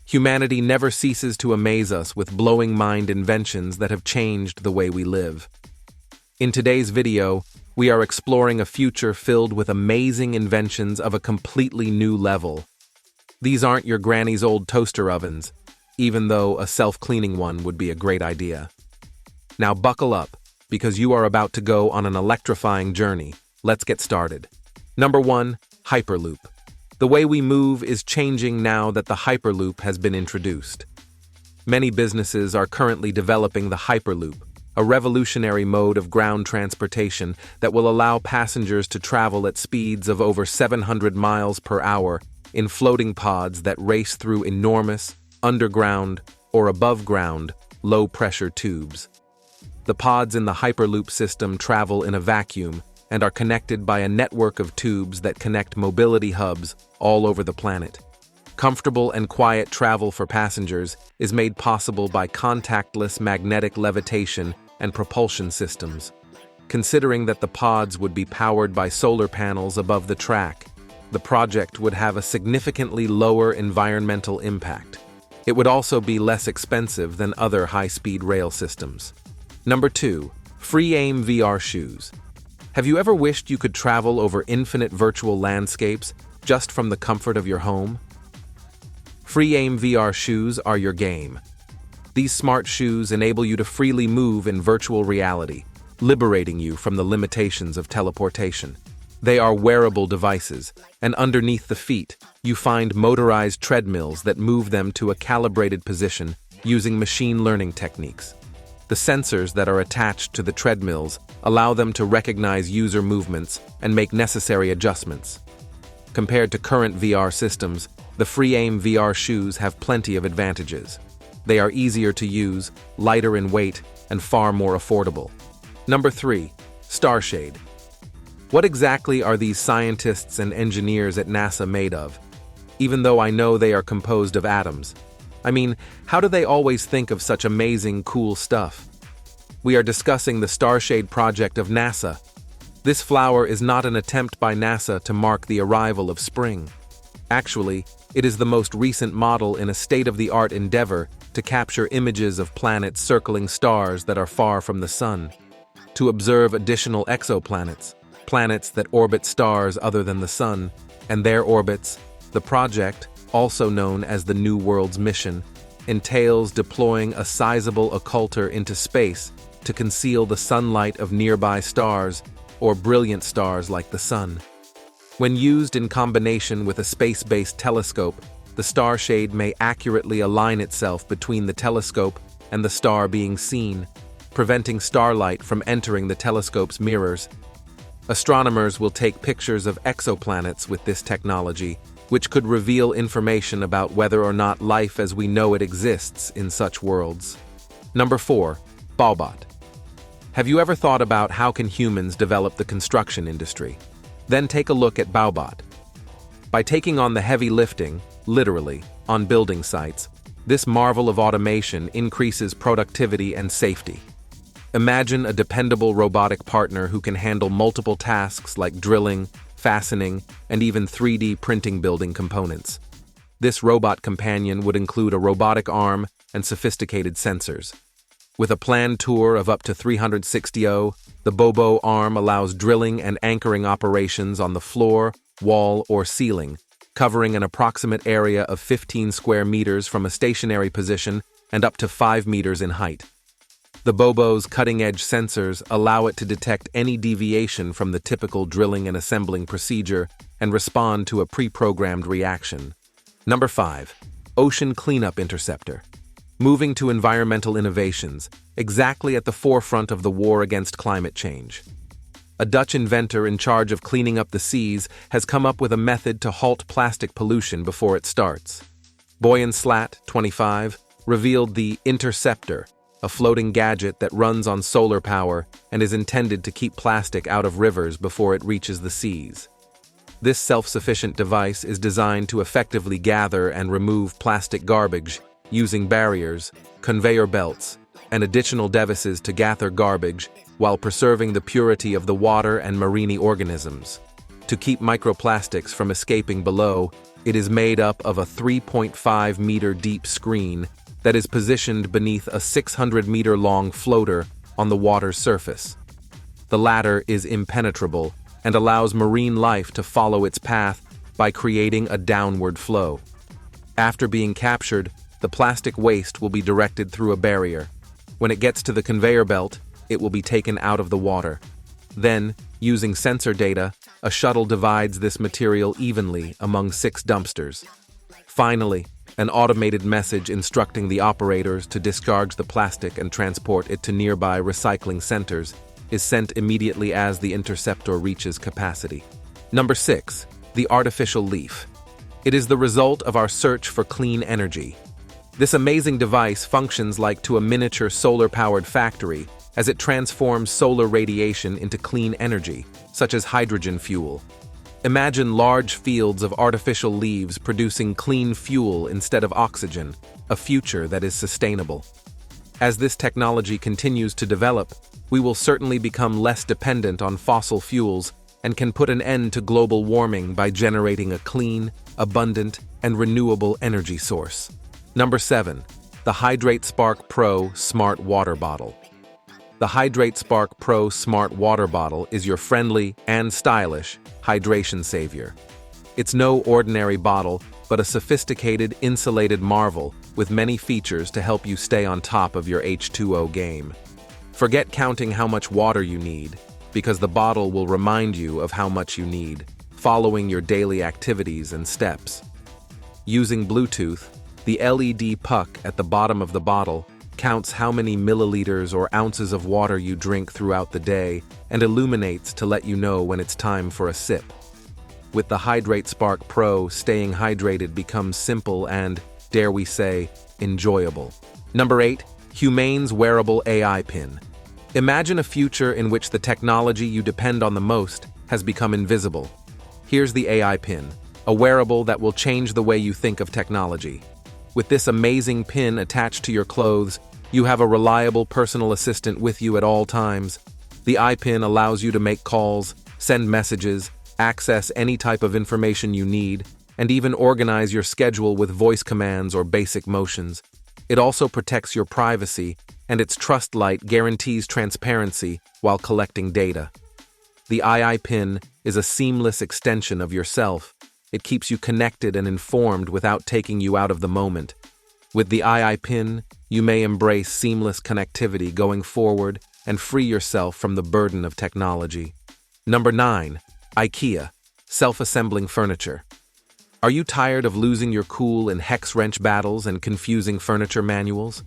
Humanity never ceases to amaze us with blowing mind inventions that have changed the way we live. In today's video, we are exploring a future filled with amazing inventions of a completely new level. These aren't your granny's old toaster ovens, even though a self-cleaning one would be a great idea. Now buckle up, because you are about to go on an electrifying journey. Let's get started. Number 1, Hyperloop. The way we move is changing now that the Hyperloop has been introduced. Many businesses are currently developing the Hyperloop, a revolutionary mode of ground transportation that will allow passengers to travel at speeds of over 700 miles per hour in floating pods that race through enormous, underground, or above-ground, low-pressure tubes. The pods in the Hyperloop system travel in a vacuum and are connected by a network of tubes that connect mobility hubs all over the planet. Comfortable and quiet travel for passengers is made possible by contactless magnetic levitation and propulsion systems. Considering that the pods would be powered by solar panels above the track, the project would have a significantly lower environmental impact. It would also be less expensive than other high-speed rail systems. Number 2, Free-Aim VR shoes. Have you ever wished you could travel over infinite virtual landscapes just from the comfort of your home? Free-Aim VR shoes are your game. These smart shoes enable you to freely move in virtual reality, liberating you from the limitations of teleportation. They are wearable devices, and underneath the feet, you find motorized treadmills that move them to a calibrated position using machine learning techniques. The sensors that are attached to the treadmills allow them to recognize user movements and make necessary adjustments. Compared to current VR systems, the Free-Aim VR shoes have plenty of advantages. They are easier to use, lighter in weight, and far more affordable. Number 3, Starshade. What exactly are these scientists and engineers at NASA made of? Even though I know they are composed of atoms. I mean, how do they always think of such amazing, cool stuff? We are discussing the Starshade project of NASA. This flower is not an attempt by NASA to mark the arrival of spring. Actually, it is the most recent model in a state-of-the-art endeavor to capture images of planets circling stars that are far from the Sun, to observe additional exoplanets, planets that orbit stars other than the Sun, and their orbits. The project, also known as the New World's Mission, entails deploying a sizable occulter into space to conceal the sunlight of nearby stars or brilliant stars like the Sun. When used in combination with a space-based telescope, the starshade may accurately align itself between the telescope and the star being seen, preventing starlight from entering the telescope's mirrors. Astronomers will take pictures of exoplanets with this technology, which could reveal information about whether or not life as we know it exists in such worlds. Number 4, Baobot. Have you ever thought about how can humans develop the construction industry? Then take a look at Baobot. By taking on the heavy lifting, literally, on building sites, this marvel of automation increases productivity and safety. Imagine a dependable robotic partner who can handle multiple tasks like drilling, fastening, and even 3D printing building components. This robot companion would include a robotic arm and sophisticated sensors. With a planned tour of up to 360, the Bobo arm allows drilling and anchoring operations on the floor, wall, or ceiling, covering an approximate area of 15 square meters from a stationary position and up to 5 meters in height. The Bobo's cutting-edge sensors allow it to detect any deviation from the typical drilling and assembling procedure and respond to a pre-programmed reaction. Number 5, Ocean Cleanup Interceptor. Moving to environmental innovations, exactly at the forefront of the war against climate change. A Dutch inventor in charge of cleaning up the seas has come up with a method to halt plastic pollution before it starts. Boyan Slat, 25, revealed the Interceptor, a floating gadget that runs on solar power and is intended to keep plastic out of rivers before it reaches the seas. This self-sufficient device is designed to effectively gather and remove plastic garbage using barriers, conveyor belts, and additional devices to gather garbage while preserving the purity of the water and marine organisms. To keep microplastics from escaping below, It is made up of a 3.5-meter deep screen that is positioned beneath a 600-meter-long floater on the water's surface. The latter is impenetrable and allows marine life to follow its path by creating a downward flow. After being captured, the plastic waste will be directed through a barrier. When it gets to the conveyor belt, it will be taken out of the water. Then, using sensor data, a shuttle divides this material evenly among 6 dumpsters. Finally, an automated message instructing the operators to discharge the plastic and transport it to nearby recycling centers is sent immediately as the interceptor reaches capacity. Number 6. The artificial leaf. It is the result of our search for clean energy. This amazing device functions like to a miniature solar-powered factory as it transforms solar radiation into clean energy, such as hydrogen fuel. Imagine large fields of artificial leaves producing clean fuel instead of oxygen, a future that is sustainable. As this technology continues to develop, we will certainly become less dependent on fossil fuels and can put an end to global warming by generating a clean, abundant, and renewable energy source. Number 7. The Hydrate Spark Pro Smart Water Bottle. The Hydrate Spark Pro Smart Water Bottle is your friendly and stylish hydration savior. It's no ordinary bottle, but a sophisticated, insulated marvel with many features to help you stay on top of your H2O game. Forget counting how much water you need, because the bottle will remind you of how much you need, following your daily activities and steps. Using Bluetooth, the LED puck at the bottom of the bottle counts how many milliliters or ounces of water you drink throughout the day and illuminates to let you know when it's time for a sip. With the Hydrate Spark Pro, staying hydrated becomes simple and, dare we say, enjoyable. Number 8. Humane's Wearable AI Pin. Imagine a future in which the technology you depend on the most has become invisible. Here's the AI Pin, a wearable that will change the way you think of technology. With this amazing pin attached to your clothes, you have a reliable personal assistant with you at all times. The iPin allows you to make calls, send messages, access any type of information you need, and even organize your schedule with voice commands or basic motions. It also protects your privacy, and its Trust Light guarantees transparency while collecting data. The iPin is a seamless extension of yourself. It keeps you connected and informed without taking you out of the moment. With the iPin, you may embrace seamless connectivity going forward and free yourself from the burden of technology. Number 9. IKEA Self-Assembling Furniture. Are you tired of losing your cool in hex wrench battles and confusing furniture manuals?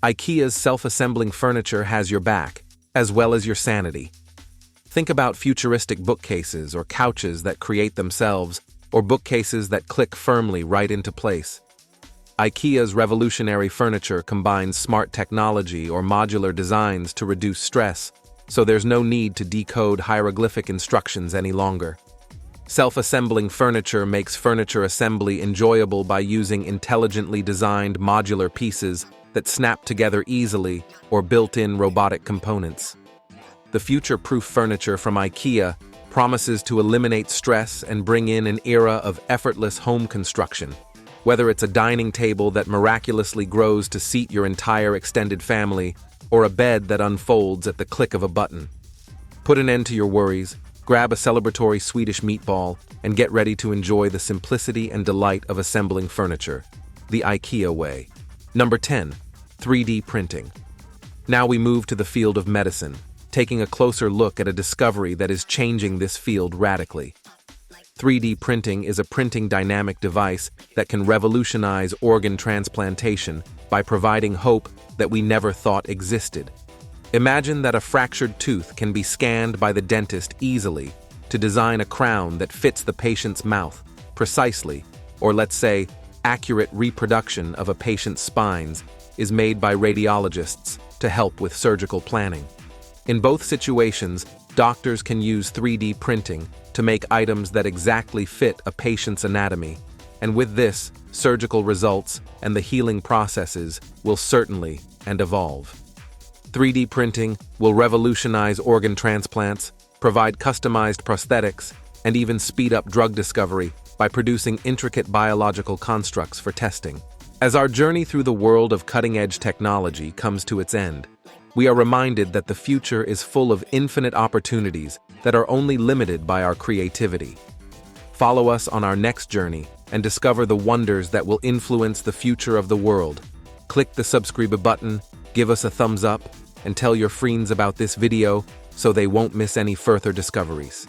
IKEA's self-assembling furniture has your back, as well as your sanity. Think about futuristic bookcases or couches that create themselves, or bookcases that click firmly right into place. IKEA's revolutionary furniture combines smart technology or modular designs to reduce stress, so there's no need to decode hieroglyphic instructions any longer. Self-assembling furniture makes furniture assembly enjoyable by using intelligently designed modular pieces that snap together easily or built-in robotic components. The future-proof furniture from IKEA promises to eliminate stress and bring in an era of effortless home construction. Whether it's a dining table that miraculously grows to seat your entire extended family, or a bed that unfolds at the click of a button. Put an end to your worries, grab a celebratory Swedish meatball, and get ready to enjoy the simplicity and delight of assembling furniture, the IKEA way. Number 10. 3D printing. Now we move to the field of medicine, taking a closer look at a discovery that is changing this field radically. 3D printing is a printing dynamic device that can revolutionize organ transplantation by providing hope that we never thought existed. Imagine that a fractured tooth can be scanned by the dentist easily to design a crown that fits the patient's mouth precisely, or let's say, accurate reproduction of a patient's spines is made by radiologists to help with surgical planning. In both situations, doctors can use 3D printing to make items that exactly fit a patient's anatomy, and with this, surgical results and the healing processes will certainly evolve. 3D printing will revolutionize organ transplants, provide customized prosthetics, and even speed up drug discovery by producing intricate biological constructs for testing. As our journey through the world of cutting-edge technology comes to its end, we are reminded that the future is full of infinite opportunities that are only limited by our creativity. Follow us on our next journey and discover the wonders that will influence the future of the world. Click the subscribe button, give us a thumbs up, and tell your friends about this video so they won't miss any further discoveries.